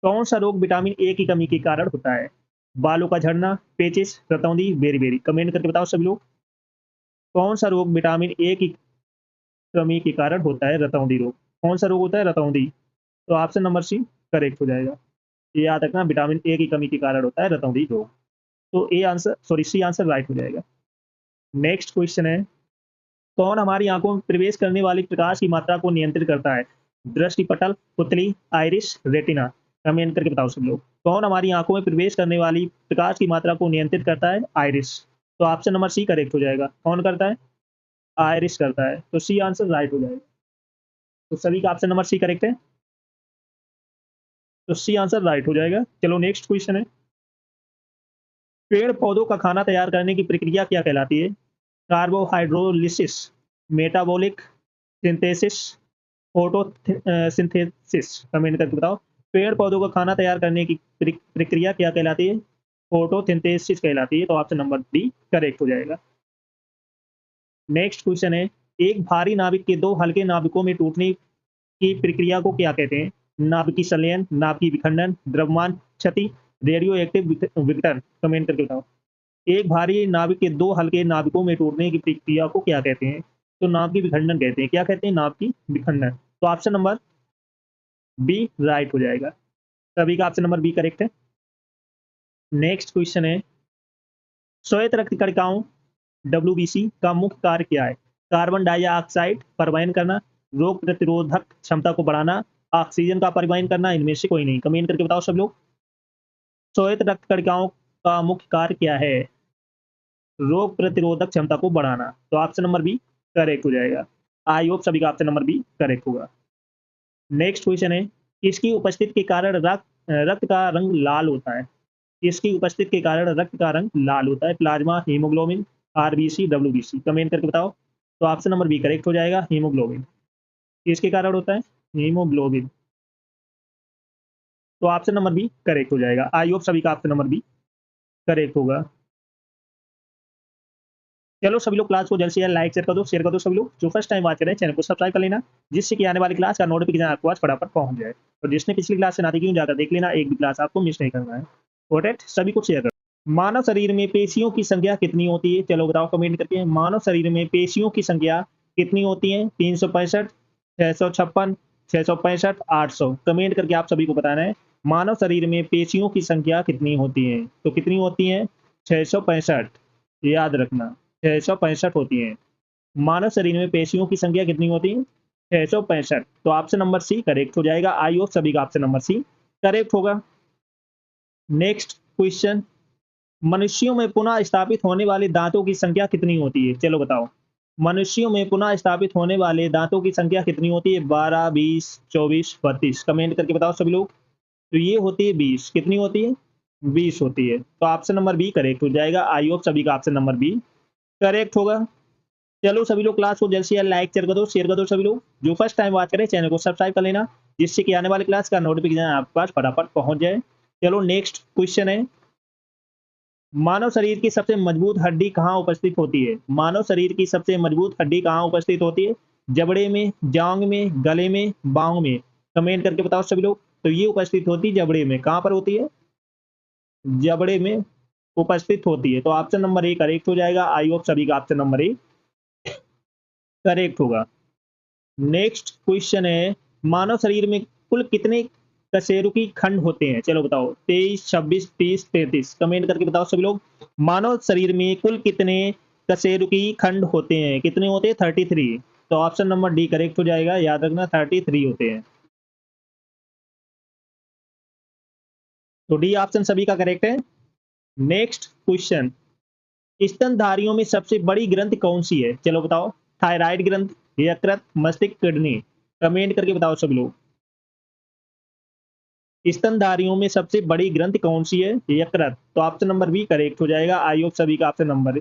कौन सा रोग विटामिन ए की कमी के कारण होता है? बालों का झड़ना, पेचिस, रतौंधी, बेरी-बेरी। कमेंट करके बताओ सभी लोग। कौन सा रोग विटामिन ए की कमी के कारण होता है? रतौंधी रोग। कौन सा रोग होता है? रतौंधी। तो ऑप्शन नंबर सी करेक्ट हो जाएगा। ये याद रखना, विटामिन ए की कमी के कारण होता है रतौंधी रोग। तो A answer, sorry, C answer right हो जाएगा। नेक्स्ट क्वेश्चन है, कौन हमारी आंखों में प्रवेश करने वाली प्रकाश की मात्रा को नियंत्रित करता है? दृष्टिपटल, पुतली, आइरिस, रेटिना। कमेंट करके बताओ सब लोग। कौन हमारी आंखों में प्रवेश करने वाली प्रकाश की मात्रा को नियंत्रित करता है? आइरिस। तो ऑप्शन नंबर सी करेक्ट हो जाएगा। कौन करता है? आइरिस करता है। तो सी आंसर राइट हो जाएगा। तो सभी का ऑप्शन नंबर सी करेक्ट है। तो सी आंसर राइट हो जाएगा। चलो नेक्स्ट क्वेश्चन है, पेड़ पौधों का खाना तैयार करने की प्रक्रिया क्या कहलाती है? कार्बोहाइड्रोलिसिस, मेटाबॉलिक सिंथेसिस, फोटोसिंथेसिस। कमेंट करके बताओ। पेड़ पौधों का खाना तैयार करने की प्रक्रिया क्या कहलाती है? फोटोसिंथेसिस कहलाती है। तो ऑप्शन नंबर डी करेक्ट हो जाएगा। नेक्स्ट क्वेश्चन है, एक भारी नाविक के दो हल्के नाविकों में टूटने की प्रक्रिया को क्या कहते हैं? नाभिकीय संलयन, नाभिकीय विखंडन, द्रव्यमान क्षति, रेडियो एक्टिव विघटन। कमेंट करके बताओ। एक भारी नाविक के दो हल्के नाविकों में टूटने की प्रक्रिया को क्या कहते हैं? तो नाभिकीय विखंडन कहते हैं। क्या कहते हैं? नाभिकीय विखंडन। तो ऑप्शन नंबर बी राइट हो जाएगा। सभी का ऑप्शन नंबर बी करेक्ट है। नेक्स्ट क्वेश्चन है, श्वेत रक्त कणिकाओं डब्ल्यूबीसी का मुख्य कार्य क्या है? कार्बन डाइऑक्साइड परिवहन करना, रोग प्रतिरोधक क्षमता को बढ़ाना, ऑक्सीजन का परिवहन करना, इनमें से कोई नहीं। कमेंट करके बताओ सब लोग। श्वेत रक्त कणिकाओं का मुख्य कार्य क्या है? रोग प्रतिरोधक क्षमता को बढ़ाना। तो ऑप्शन नंबर बी करेक्ट हो जाएगा। आई होप सभी का ऑप्शन नंबर बी करेक्ट होगा। नेक्स्ट क्वेश्चन है, किसकी उपस्थिति के कारण रक्त का रंग लाल होता है? किसकी उपस्थिति के कारण रक्त का रंग लाल होता है? Plasma, haemoglobin, RBC, WBC. Comment करके बताओ। तो ऑप्शन नंबर बी करेक्ट हो जाएगा, हीमोग्लोबिन। किसके कारण होता है? हीमोग्लोबिन। तो ऑप्शन नंबर बी करेक्ट हो जाएगा। आई होप सभी का ऑप्शन नंबर बी करेक्ट होगा। चलो सभी लोग क्लास को जल्द से जल्द लाइक शेयर कर दो सभी लोग। जो फर्स्ट टाइम वॉच कर रहे हैं चैनल को सब्सक्राइब कर लेना, जिससे कि आने वाली क्लास का नोटिफिकेशन आपको आज फटाफट पहुंच जाए। और जिसने पिछली क्लास से ना देखी जाकर देख लेना, एक भी क्लास आपको मिस नहीं करना है। इंपॉर्टेंट, सभी को शेयर कर। मानव शरीर में पेशियों की संख्या कितनी होती है? चलो बताओ कमेंट करके। मानव शरीर में पेशियों की संख्या कितनी होती है? 365, 656, 665, 800। कमेंट करके आप सभी को बताना है, मानव शरीर में पेशियों की संख्या कितनी होती है? तो कितनी होती है? 665। याद रखना, 665 होती हैं। मानव शरीर में पेशियों की संख्या कितनी होती है? 665। तो ऑप्शन नंबर सी करेक्ट हो जाएगा। आई होप सभी का ऑप्शन नंबर सी करेक्ट होगा। नेक्स्ट क्वेश्चन, मनुष्यों में पुनः स्थापित होने वाले दांतों की संख्या कितनी होती है? चलो बताओ। मनुष्यों में पुनः स्थापित होने वाले दांतों की संख्या कितनी होती है? 12, 20, 24, 32। कमेंट करके बताओ सभी लोग। तो ये होती है 20। कितनी होती है? 20 होती है। तो ऑप्शन नंबर बी करेक्ट हो जाएगा। आई होप सभी का ऑप्शन नंबर बी करेक्ट होगा। चलो सभी लोग क्लास को जल्द से जल्द लाइक शेयर कर दो सभी लोग। जो फर्स्ट टाइम वॉच करें चैनल को सब्सक्राइब कर लेना, जिससे कि आने वाली क्लास का नोटिफिकेशन आपके पास फटाफट पहुंच जाए। चलो नेक्स्ट क्वेश्चन है, मानव शरीर की सबसे मजबूत हड्डी कहाँ उपस्थित होती है? मानव शरीर की सबसे मजबूत हड्डी कहाँ उपस्थित होती है? जबड़े में, जांग में, गले में, बांग में। कमेंट करके बताओ सभी लोग। तो ये उपस्थित होती है जबड़े में। कहाँ पर होती है? जबड़े में उपस्थित होती है। तो ऑप्शन नंबर ए करेक्ट हो जाएगा। आई होप सभी का ऑप्शन नंबर ए करेक्ट होगा। नेक्स्ट क्वेश्चन है, मानव शरीर में कुल कितने कशेरुकी खंड होते हैं? चलो बताओ। 23, 26, 30, 33। कमेंट करके बताओ सभी लोग। मानव शरीर में कुल कितने कशेरुकी खंड होते हैं? कितने होते हैं? 33। तो ऑप्शन नंबर डी करेक्ट हो जाएगा। याद रखना, 33 होते हैं। तो डी ऑप्शन सभी का करेक्ट है। नेक्स्ट क्वेश्चन, स्तनधारियों में सबसे बड़ी ग्रंथि कौन सी है? चलो बताओ। थायराइड ग्रंथ, यकृत, मस्तिष्क, किडनी। कमेंट करके बताओ सब लोग। स्तनधारियों में सबसे बड़ी ग्रंथि कौन सी है? यकृत। तो ऑप्शन नंबर बी करेक्ट हो जाएगा। आई होप सभी का ऑप्शन नंबर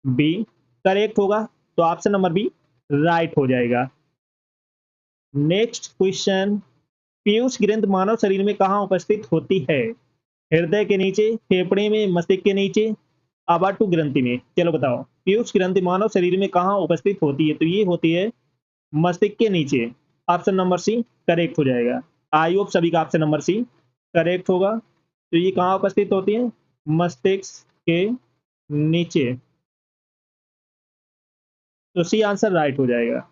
बी करेक्ट होगा। तो ऑप्शन नंबर बी राइट हो जाएगा। नेक्स्ट क्वेश्चन, पीयूष ग्रंथि मानव शरीर में कहाँ उपस्थित होती है? हृदय के नीचे, फेफड़े में, मस्तिष्क के नीचे, आबाटू ग्रंथि में। चलो बताओ, पीयूष ग्रंथि मानव शरीर में कहाँ उपस्थित होती है? तो ये होती है मस्तिष्क के नीचे। ऑप्शन नंबर सी करेक्ट हो जाएगा। आई होप सभी का ऑप्शन नंबर सी करेक्ट होगा। तो ये कहाँ उपस्थित होती है? मस्तिष्क के नीचे। तो सी आंसर राइट हो जाएगा।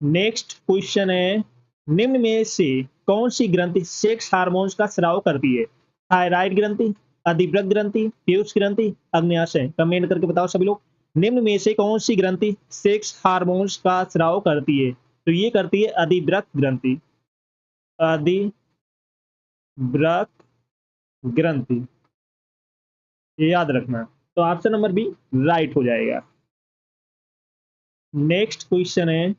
नेक्स्ट क्वेश्चन है, निम्न में से कौन सी ग्रंथि सेक्स हार्मोन्स का स्राव करती है? थायराइड ग्रंथि, अधिवृक्क ग्रंथि, पीयूष ग्रंथि, अग्न्याशय। कमेंट करके बताओ सभी लोग। निम्न में से कौन सी ग्रंथि सेक्स हार्मोन्स का स्राव करती है? तो ये करती है अधिवृक्क ग्रंथि। अधिवृक्क ग्रंथि, ये याद रखना। तो ऑप्शन नंबर बी राइट हो जाएगा। नेक्स्ट क्वेश्चन है,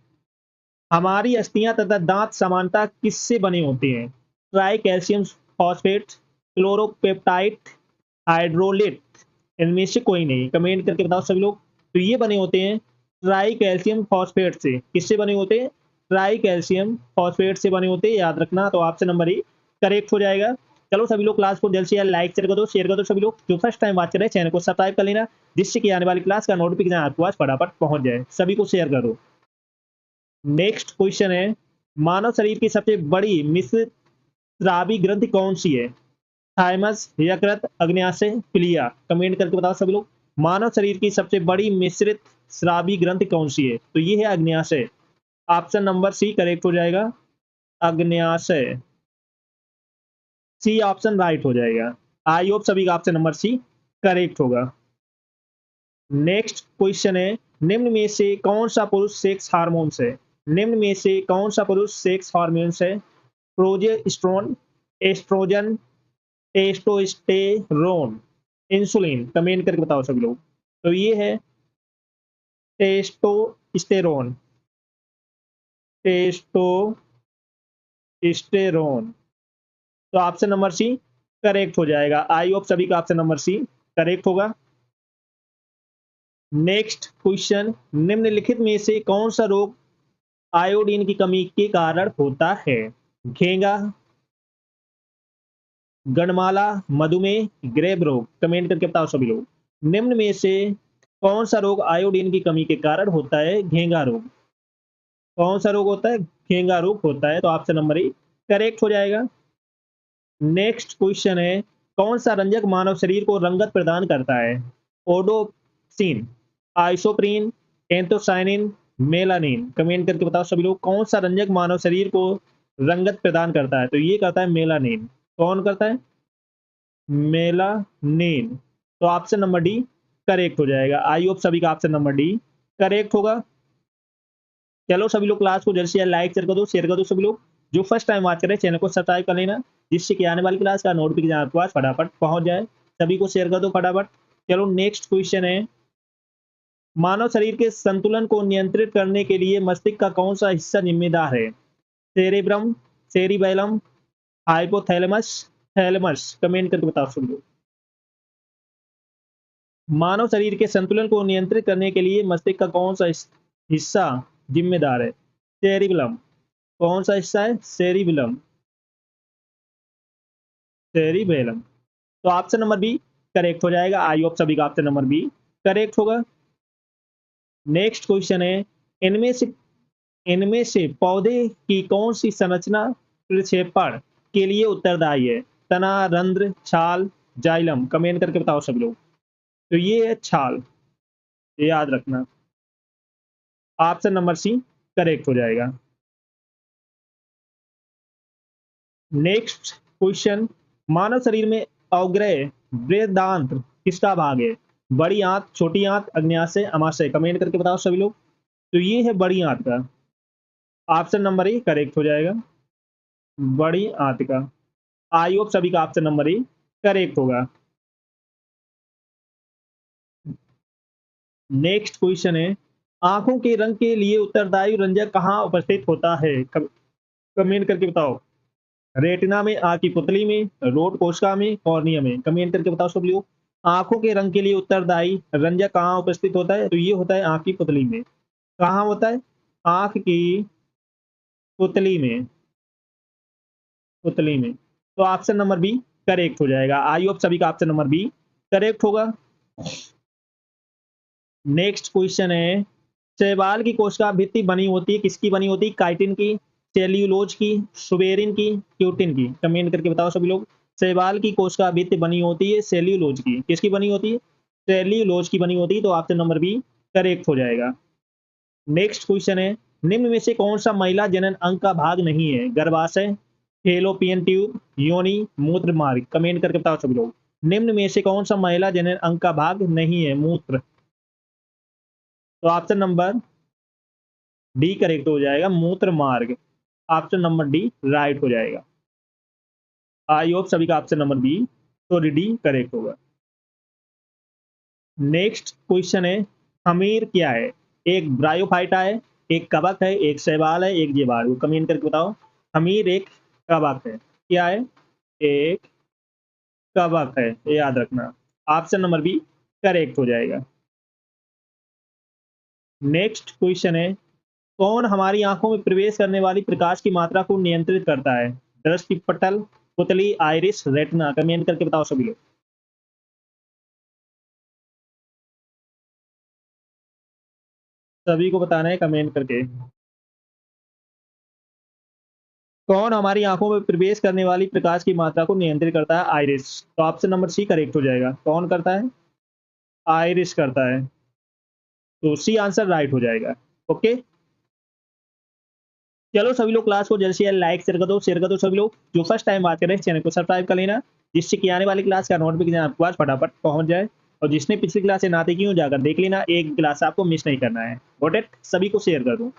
हमारी अस्थियां तथा दांत समानता किससे बने होते हैं? Tri calcium phosphate, chloropeptide, hydrolite. इनमें से कोई नहीं। कमेंट करके बताओ सभी लोग। तो ये बने होते हैं ट्राई कैल्शियम फॉस्फेट से। किससे बने होते हैं? ट्राई कैल्शियम फॉस्फेट से बने होते हैं, याद रखना। तो ऑप्शन नंबर ई करेक्ट हो जाएगा। चलो सभी लोग क्लास को जल्द से जल्द लाइक शेयर कर दो सभी लोग। जो फर्स्ट टाइम बात कर रहे हैं चैनल को सब्सक्राइब कर लेना, जिससे कि आने वाली क्लास का नोटिफिकेशन आपके पास फटाफट पहुंच जाए। सभी को शेयर कर दो। नेक्स्ट क्वेश्चन है, मानव शरीर की सबसे बड़ी मिश्रित स्रावी ग्रंथि कौन सी है? थाइमस, यकृत, अग्न्याशय, प्लिया। कमेंट करके बताओ सभी लोग। मानव शरीर की सबसे बड़ी मिश्रित स्रावी ग्रंथि कौन सी है? तो ये है अग्न्याशय। ऑप्शन नंबर सी करेक्ट हो जाएगा। अग्न्याशय, सी ऑप्शन राइट हो जाएगा। आई होप सभी का ऑप्शन नंबर सी करेक्ट होगा। नेक्स्ट क्वेश्चन है, निम्न में से कौन सा पुरुष सेक्स हार्मोन्स है? निम्न में से कौन सा पुरुष सेक्स हार्मोन्स है? Progesterone, estrogen, testosterone, insulin. Comment करके बताओ सभी लोग। तो ये है टेस्टोस्टेरोन। टेस्टोस्टेरोन। तो ऑप्शन नंबर सी करेक्ट हो जाएगा। आई होप सभी का ऑप्शन नंबर सी करेक्ट होगा। नेक्स्ट क्वेश्चन, निम्नलिखित में से कौन सा रोग आयोडीन की कमी के कारण होता है? घेंगा, गणमाला, मधुमेह, ग्रेव रोग। कमेंट करके बताओ सभी लोग। निम्न में से कौन सा रोग आयोडीन की कमी के कारण होता है? घेंगा रोग। कौन सा रोग होता है? घेंगा रोग होता है। तो ऑप्शन नंबर ई करेक्ट हो जाएगा। नेक्स्ट क्वेश्चन है, कौन सा रंजक मानव शरीर को रंगत प्रदान करता है? ओडोप्सिन, आइसोप्रीन, एंथोसाइनिन, मेलानिन। कमेंट करके बताओ सभी लोग। कौन सा रंजक मानव शरीर को रंगत प्रदान करता है? तो ये करता है मेलानिन। कौन करता है? मेलानिन। तो ऑप्शन नंबर डी करेक्ट हो जाएगा। आई होप सभी का ऑप्शन नंबर डी करेक्ट होगा। चलो सभी लोग क्लास को जल्द से जल्द लाइक शेयर कर दो सभी लोग। जो फर्स्ट टाइम बात कर रहे हैं चैनल को सब्सक्राइब कर लेना, जिससे कि आने वाली क्लास का नोटिफिकेशन आपके पास फटाफट पहुंच जाए। सभी को शेयर कर दो फटाफट। चलो नेक्स्ट क्वेश्चन है, मानव शरीर के संतुलन को नियंत्रित करने के लिए मस्तिष्क का कौन सा हिस्सा जिम्मेदार है? Cerebrum, cerebellum, hypothalamus, thalamus. Comment करके बताओ सभी लोग। मानव शरीर के संतुलन को नियंत्रित करने के लिए मस्तिष्क का कौन सा हिस्सा जिम्मेदार है? सेरिबलम। कौन सा हिस्सा है? सेरिबलम। सेरिबेलम। तो ऑप्शन नंबर बी करेक्ट हो जाएगा। आई होप सभी का ऑप्शन नंबर बी करेक्ट होगा। नेक्स्ट क्वेश्चन है, इनमें से पौधे की कौन सी संरचना प्रक्षेपण के लिए उत्तरदायी है? तना, रंध्र, छाल, जाइलम। कमेंट करके बताओ सभी लोग। तो ये है छाल, ये याद रखना। ऑप्शन नंबर सी करेक्ट हो जाएगा। नेक्स्ट क्वेश्चन, मानव शरीर में अवग्रह बृहदांत किसका भाग है? बड़ी आंत, छोटी आंत, अग्न्याशय, अमाशय। कमेंट करके बताओ सभी लोग। तो ये है बड़ी आंत का। ऑप्शन नंबर ए करेक्ट हो जाएगा। बड़ी आंत का। आई होप सभी का ऑप्शन नंबर ए करेक्ट होगा। नेक्स्ट क्वेश्चन है, आंखों के रंग के लिए उत्तरदायी रंजक कहाँ उपस्थित होता है? कमेंट करके बताओ। रेटिना में, आंख की पुतली में, रोड कोशिका में, कॉर्निया में। कमेंट करके बताओ सब लोग। आंखों के रंग के लिए उत्तरदायी रंजक कहाँ उपस्थित होता है? तो ये होता है आंख की पुतली में। कहाँ होता है? आंख की पुतली में। पुतली में। तो ऑप्शन नंबर बी करेक्ट हो जाएगा। आई होप सभी का ऑप्शन नंबर बी करेक्ट होगा। नेक्स्ट क्वेश्चन है, शैवाल की कोशिका भित्ति बनी होती है किसकी बनी होती है? काइटिन की, सेल्यूलोज की, सुबेरिन की, क्यूटिन की? कमेंट करके बताओ सभी लोग। शैवाल की कोशिका भित्ति बनी होती है सेल्यूलोज की। किसकी बनी होती है? सेल्यूलोज की बनी होती है। तो ऑप्शन नंबर बी करेक्ट हो जाएगा। नेक्स्ट क्वेश्चन है, निम्न में से कौन सा महिला जनन अंग का भाग नहीं है? गर्भाशय, फेलोपियन ट्यूब, योनि, मूत्र मार्ग? कमेंट करके बताओ सभी लोग। निम्न में से कौन सा महिला जनन अंग का भाग नहीं है? मूत्र। तो ऑप्शन नंबर डी करेक्ट हो जाएगा, मूत्र मार्ग। ऑप्शन नंबर डी राइट हो जाएगा। आई होप सभी का option number B sorry D correct होगा। नेक्स्ट क्वेश्चन है, हमीर क्या है? एक ब्रायोफाइटा है, एक कवक है, एक शैवाल है, एक जीवाणु? कमेंट करके बताओ। हमीर एक कवक है। क्या है? एक कवक है, ये याद रखना। ऑप्शन नंबर बी करेक्ट हो जाएगा। नेक्स्ट क्वेश्चन है, कौन हमारी आंखों में प्रवेश करने वाली प्रकाश की मात्रा को नियंत्रित करता है? दृष्टि पटल, पुतली, आइरिस, रेटिना? कमेंट करके बताओ सभी लोग। सभी को बताना है कमेंट करके। कौन हमारी आंखों में प्रवेश करने वाली प्रकाश की मात्रा को नियंत्रित करता है? आइरिस। तो ऑप्शन नंबर सी करेक्ट हो जाएगा। कौन करता है? आइरिस करता है। तो सी आंसर राइट हो जाएगा। ओके, चलो सभी लोग क्लास को जल्द से जल्द लाइक शेयर कर दो सभी लोग। जो फर्स्ट टाइम बात करें चैनल को सब्सक्राइब कर लेना, जिससे कि आने वाली क्लास का नोटिफिकेशन आपके पास फटाफट पहुंच जाए। और जिसने पिछली क्लास से ना देखी हो जाकर देख लेना, एक क्लास आपको मिस नहीं करना है। Got it? सभी को शेयर कर दूं।